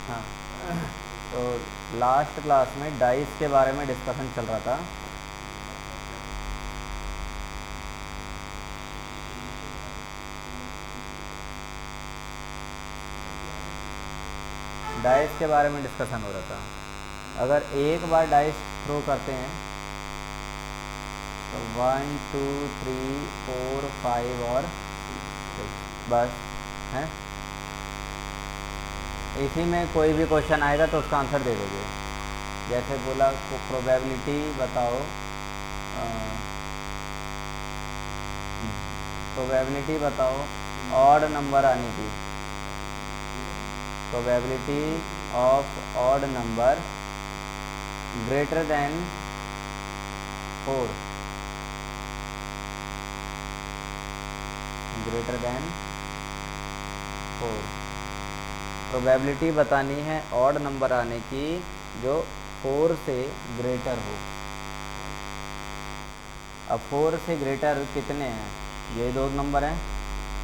हाँ, तो last class में डाइस के बारे में डिस्कशन चल रहा था। डाइस के बारे में डिस्कशन हो रहा था। अगर एक बार डाइस थ्रो करते हैं तो 1 2 3 4 5 और 6 बस है। इसी में कोई भी क्वेश्चन आएगा तो उसका आंसर दे दोगे। जैसे बोला को प्रोबेबिलिटी बताओ, प्रोबेबिलिटी बताओ ऑड नंबर आने की, probability of odd number greater than 4, greater than 4। Probability बतानी है ऑड नंबर आने की जो 4 से ग्रेटर हो। अब 4 से ग्रेटर कितने हैं? ये दो नंबर हैं,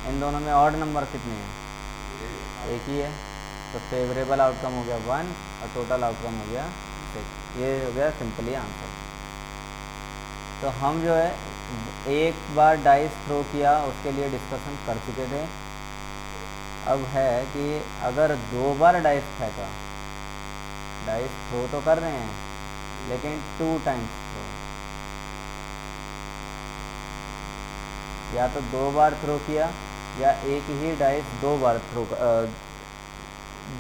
इन दोनों में ऑड नंबर कितने हैं? एक ही है। तो फेवरेबल आउटकम हो गया 1 और टोटल आउटकम हो गया 6। ये हो गया सिंपली आंसर। तो हम जो है एक बार डाइस थ्रो किया उसके लिए डिस्कशन कर चुके थे। अब है कि अगर 2 बार डाइस फेंका, डाइस थ्रो तो कर रहे हैं लेकिन 2 टाइम्स थ्रो, या तो 2 बार थ्रो किया या एक ही डाइस 2 बार थ्रो,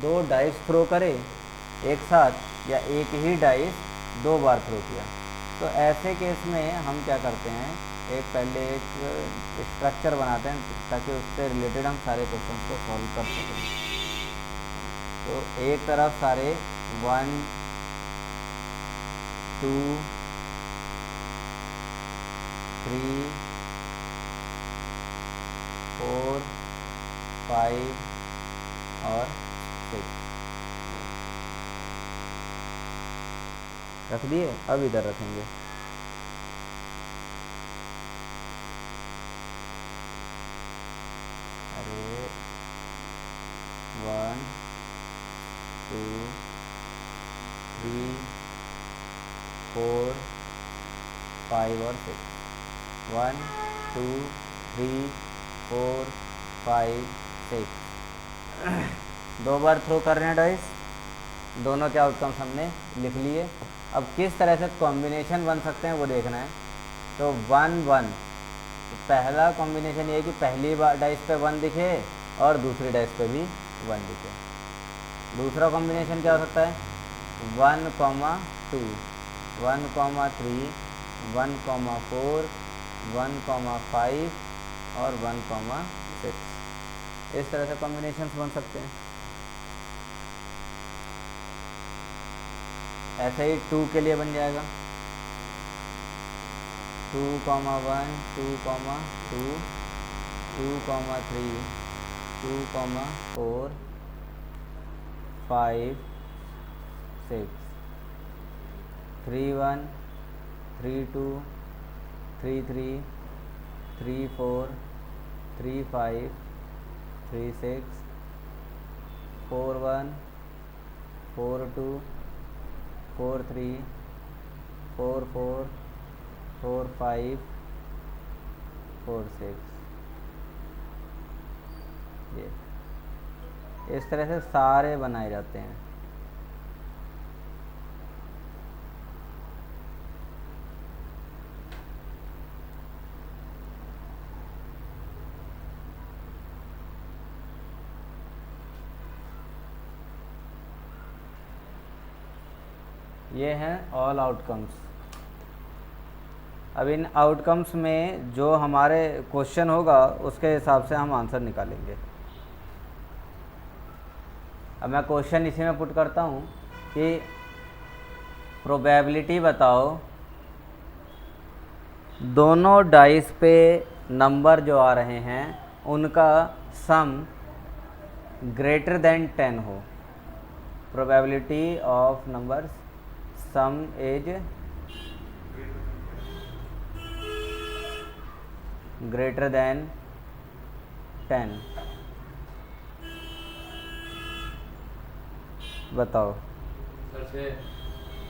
2 डाइस थ्रो करे एक साथ, या एक ही डाइस 2 बार थ्रो किया। तो ऐसे केस में हम क्या करते हैं, पहले एक स्ट्रक्चर बनाते हैं ताकि उससे रिलेटेड हम सारे क्वेश्चन को सॉल्व कर सकें। तो एक तरफ सारे 1 2 3 4 5 और 6 रख दिए। अब इधर रखेंगे। अरे 1 2 3 4 5 और 6, 1 2 3 4 5 6। 2 बार थ्रो कर रहे हैं डाइस, दोनों के आउटकम्स हमने लिख लिए। अब किस तरह से कॉम्बिनेशन बन सकते हैं वो देखना है। तो 1 1, तो पहला कॉम्बिनेशन ये है कि पहली बार डाइस पे 1 दिखे और दूसरी डाइस पे भी 1 दिखे। दूसरा कॉम्बिनेशन क्या हो सकता है? 1 2 1 3 1 4 1 5 और 1 6। इस तरह से कॉम्बिनेशंस बन सकते हैं। ऐसे ही 2 के लिए बन जाएगा 2 1 2 2 2 3 2 4 5 6 3 1 3 2 3 3 3 4 3 5 3 6 4 1 4 2 4 3 4 4 4 5 4 6। ये इस तरह से सारे बनाए जाते हैं। ये हैं ऑल आउटकम्स। अब इन आउटकम्स में जो हमारे क्वेश्चन होगा उसके हिसाब से हम आंसर निकालेंगे। अब मैं क्वेश्चन इसी में पुट करता हूँ कि प्रोबेबिलिटी बताओ दोनों डाइस पे नंबर जो आ रहे हैं उनका सम ग्रेटर देन 10 हो। Probability of numbers some is greater than 10। बताओ। सर 6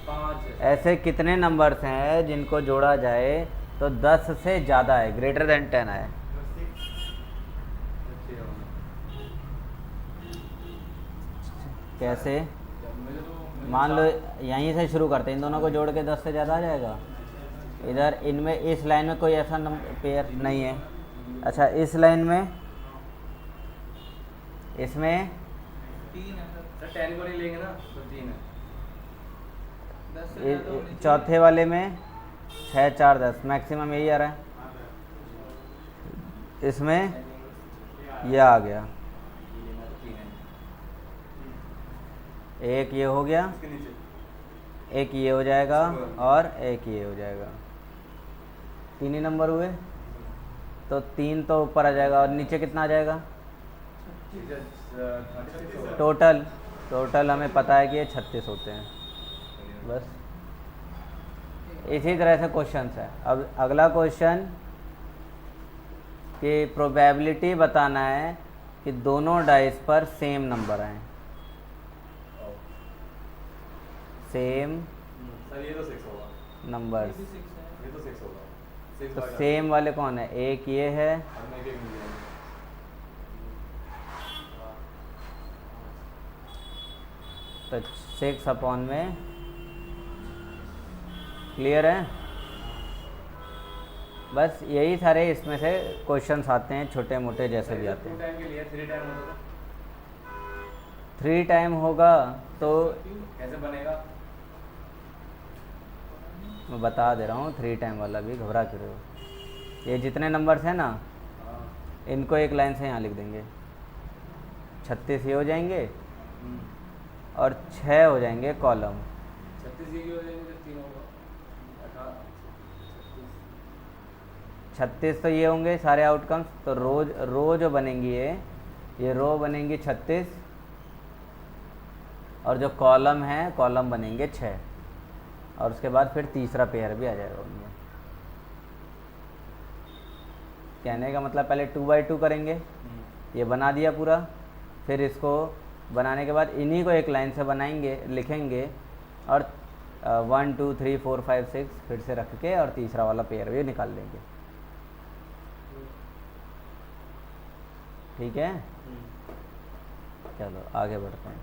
5 ऐसे कितने नंबर्स हैं जिनको जोड़ा जाए तो 10 से ज़्यादा है, ग्रेटर देन 10 है? कैसे? मुझे तो मान लो यहीं से शुरू करते हैं, इन दोनों को जोड़ के 10 से ज़्यादा आ जाएगा। इधर इनमें इस लाइन में कोई ऐसा पेयर नहीं है। अच्छा इस लाइन में, इसमें 3 है सर 10 को नहीं लेंगे ना तो 3 है 10 से ज़्यादा होनी चाहिए। चौथे वाले में 6 4 10 मैक्सिमम यही आ रहा है। इसमें यह आ गया, ये लेना तो 3 है एक ये हो गया, इसके नीचे एक ये हो जाएगा और एक ये हो जाएगा। 3 ही नंबर हुए, तो 3 तो ऊपर आ जाएगा और नीचे कितना आ जाएगा टोटल हमें पता है कि ये 36 होते हैं। बस इसी तरह से क्वेश्चन है। अब अगला क्वेश्चन कि प्रोबेबिलिटी बताना है कि दोनों डाइस पर सेम नंबर आए। सेम सर ये तो 6 होगा, नंबर्स, ये तो 6 होगा 6 तो बार सेम वाले कौन है? एक ये है, अब मैं एक मिल जाएगा तो 6 अपॉन में, क्लियर है? बस यही सारे इसमें से क्वेश्चंस आते हैं, छोटे मोटे जैसे भी आते हैं। 2 टाइम के लिए 3 टाइम होगा 3 टाइम होगा तो कैसे बनेगा? मैं बता दे रहा हूँ, 3 टाइम वाला भी, घबरा क्यों रहे हो? ये जितने नंबर्स हैं ना, हाँ इनको एक लाइन से यहाँ लिख देंगे। 36 ये हो जाएंगे और 6 हो जाएंगे कॉलम। 36 ये हो जाएंगे जब 3 होगा 36 तो ये होंगे सारे आउटकम्स, तो रो जो बनेंगी ये रो बनेंगी 36 और जो कॉलम है कॉलम बनेंगे 6 और उसके बाद फिर तीसरा पेयर भी आ जाएगा उनमें। कहने का मतलब पहले 2 बाई 2 करेंगे, ये बना दिया पूरा, फिर इसको बनाने के बाद इन्हीं को एक लाइन से बनाएंगे, लिखेंगे और 1 2 3 4 5 6 फिर से रख के और तीसरा वाला पेयर भी निकाल लेंगे। ठीक है, चलो आगे बढ़ते हैं।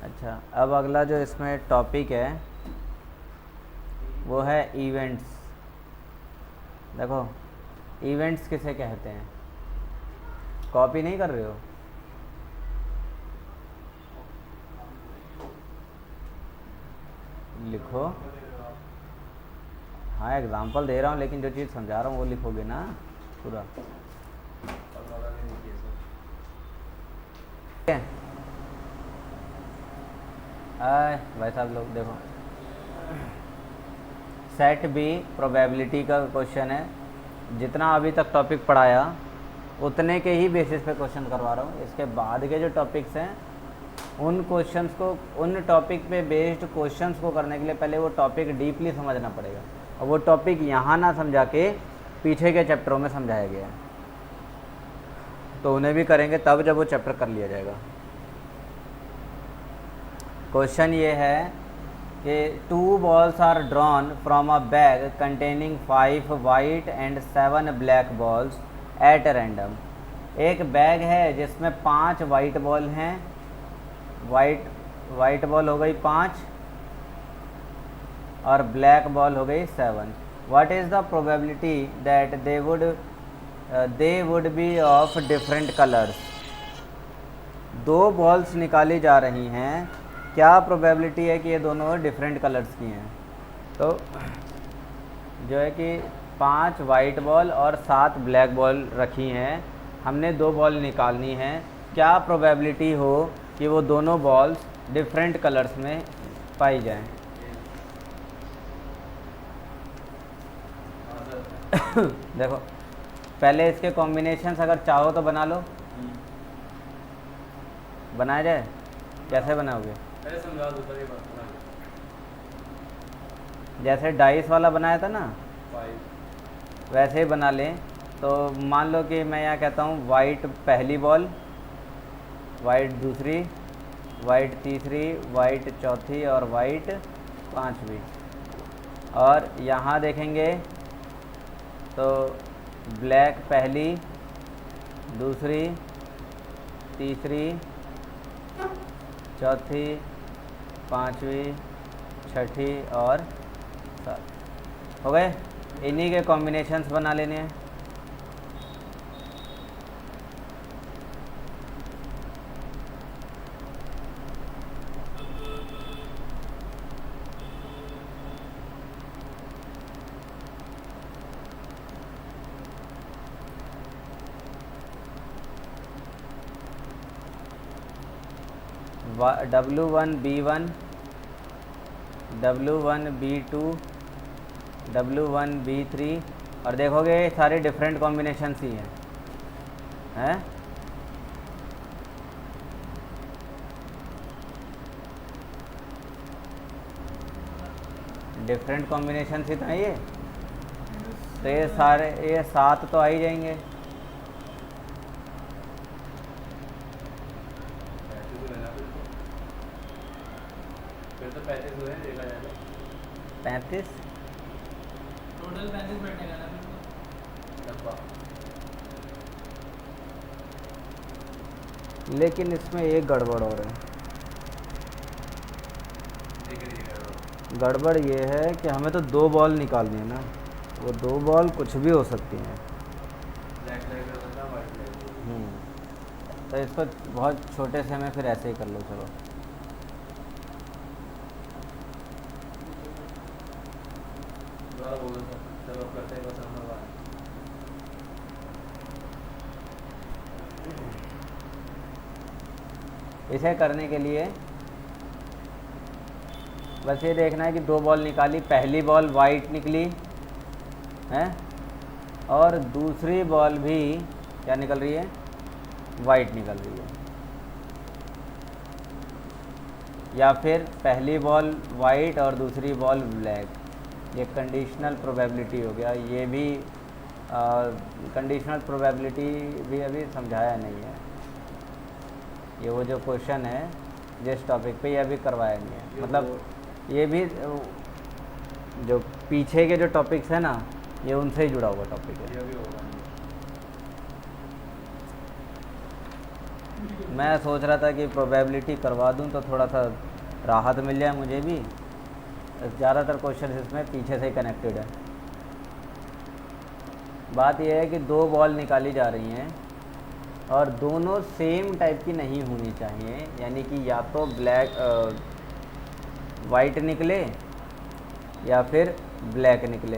अच्छा अब अगला जो इसमें टॉपिक है वो है इवेंट्स। देखो इवेंट्स किसे कहते हैं? कॉपी नहीं कर रहे हो? लिखो। हाँ एग्जांपल दे रहा हूँ, लेकिन जो चीज़ समझा रहा हूँ वो लिखोगे ना पूरा। ठीक है भाई साहब लोग देखो, सेट बी प्रोबेबिलिटी का क्वेश्चन है। जितना अभी तक टॉपिक पढ़ाया उतने के ही बेसिस पे क्वेश्चन करवा रहा हूँ। इसके बाद के जो टॉपिक्स हैं उन क्वेश्चंस को, उन टॉपिक पे बेस्ड क्वेश्चंस को करने के लिए पहले वो टॉपिक डीपली समझना पड़ेगा, और वो टॉपिक यहाँ ना समझा के पीछे के चैप्टरों में समझाया गया है, तो उन्हें भी करेंगे तब जब वो चैप्टर कर लिया जाएगा। क्वेश्चन ये है कि 2 balls are drawn from a bag containing 5 white and 7 black balls at random. एक बैग है जिसमें 5 वाइट बॉल हैं, वाइट बॉल हो गई 5 और ब्लैक बॉल हो गई 7। What is the probability that they would be of different colours. 2 balls निकाली जा रही हैं, क्या प्रोबेबिलिटी है कि ये दोनों डिफरेंट कलर्स की हैं? तो जो है कि 5 वाइट बॉल और 7 ब्लैक बॉल रखी हैं, हमने 2 बॉल निकालनी है, क्या प्रोबेबिलिटी हो कि वो दोनों बॉल्स डिफरेंट कलर्स में पाई जाएं? देखो, पहले इसके कॉम्बिनेशंस अगर चाहो तो बना लो, बनाया जाए? कैसे बनाओगे? पहले समझा दो पहले बात बना जैसे डाइस वाला बनाया था ना, 5 वैसे ही बना लें। तो मान लो कि मैं यहाँ कहता हूँ वाइट पहली बॉल, वाइट दूसरी, वाइट तीसरी, वाइट चौथी और वाइट पांचवी। और यहाँ देखेंगे तो ब्लैक पहली, दूसरी, तीसरी, चौथी, पांचवी, छठी और सात। हो गए? इन्हीं के कॉम्बिनेशंस बना लेने हैं। W1B1, W1B2, W1B3 और देखोगे सारे डिफरेंट कॉम्बिनेशंस ही हैं। डिफरेंट कॉम्बिनेशंस ही तो हैं ये। तो ये सारे, ये 7 तो आ ही जाएंगे। फिर तो 35 हुए हैं, देखा जाए तो 35 टोटल 35 बैठेगा ना डब्बा। लेकिन इसमें एक गड़बड़ और है। गड़बड़ ये है कि हमें तो 2 बॉल निकालनी है ना, वो 2 बॉल कुछ भी हो सकती हैं। तो इसको बहुत छोटे से में फिर ऐसे ही कर लो। चलो, दोबारा बोलो सर, चलो अब करते हैं बस हम लोग। इसे करने के लिए बस ये देखना है कि 2 बॉल निकाली, पहली बॉल वाइट निकली है और दूसरी बॉल भी क्या निकल रही है? वाइट निकल रही है। या फिर पहली बॉल वाइट और दूसरी बॉल ब्लैक। ये कंडीशनल प्रोबेबिलिटी हो गया। ये भी कंडीशनल प्रोबेबिलिटी भी अभी समझाया नहीं है। ये वो जो क्वेश्चन है जिस टॉपिक पे, ये अभी करवाया नहीं है। मतलब ये भी जो पीछे के जो टॉपिक्स हैं ना, ये उनसे ही जुड़ा हुआ टॉपिक है। ये भी होगा। मैं सोच रहा था कि प्रोबेबिलिटी करवा दूं तो थोड़ा सा राहत मिल जाए मुझे भी। ज़्यादातर क्वेश्चन इसमें पीछे से ही कनेक्टेड है। बात यह है कि 2 बॉल निकाली जा रही हैं और दोनों सेम टाइप की नहीं होनी चाहिए। यानी कि या तो वाइट निकले या फिर ब्लैक निकले।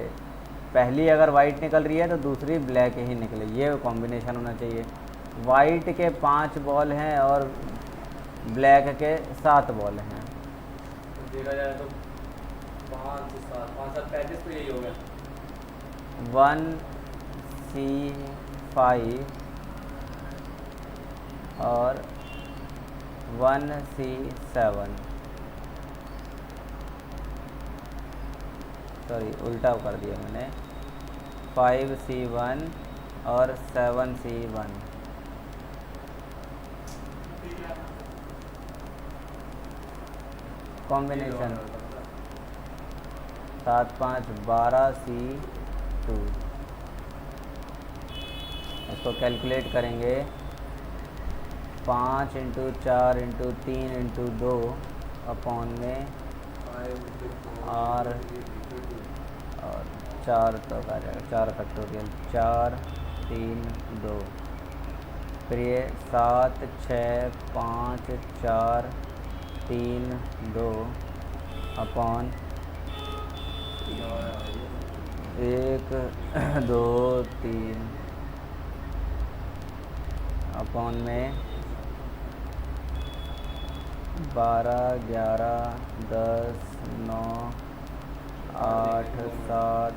पहली अगर वाइट निकल रही है तो दूसरी ब्लैक ही निकले, ये कॉम्बिनेशन होना चाहिए। वाइट के 5 बॉल हैं और ब्लैक के 7 बॉल हैं। तो देखा जाए तो 5 7 35 तो यही हो गया। 1C5 और 1C7, सॉरी उल्टा कर दिया मैंने। 5C1 और 7C1। Combination 7 5 12C2। इसको कैलकुलेट करेंगे। 5 × 4 × 3 × 2 अपॉन में और 4 तो आ जाएगा, 4 फैक्टोरियल, 4 3 2। फिर ये 7 6 5 4 3 2 अपॉन 1 2 3 अपॉन में 12, 11, 10, 9, 8, 7,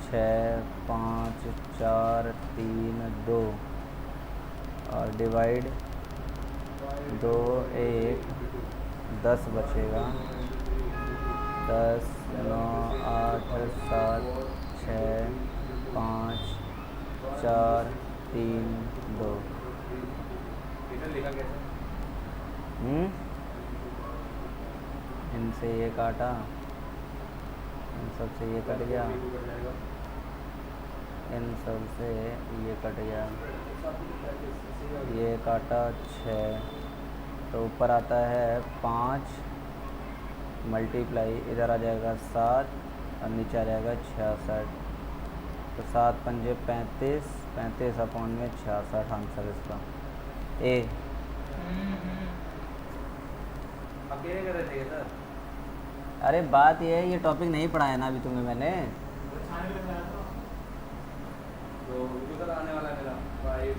6, 5, 4, 3, 2 और डिवाइड 2, 1, 10 बचेगा। 10, 9, 8, 7, 6, 5, 4, 3, 2। लिखा कैसे? इनसे ये काटा, इन सब से ये कट गया, इन सब से ये कट गया, ये काटा 6, तो ऊपर आता है 5 मल्टीप्लाई, इधर आ जाएगा 7 और नीचे आ जाएगा 66। तो 7 पंजे 35, 35 अपॉन में 66 आंसर इसका ए। अकेले कर रहे थे सर? अरे बात ये है, ये टॉपिक नहीं पढ़ाया ना अभी तुम्हें मैंने। तो आने वाला है मेरा भाई।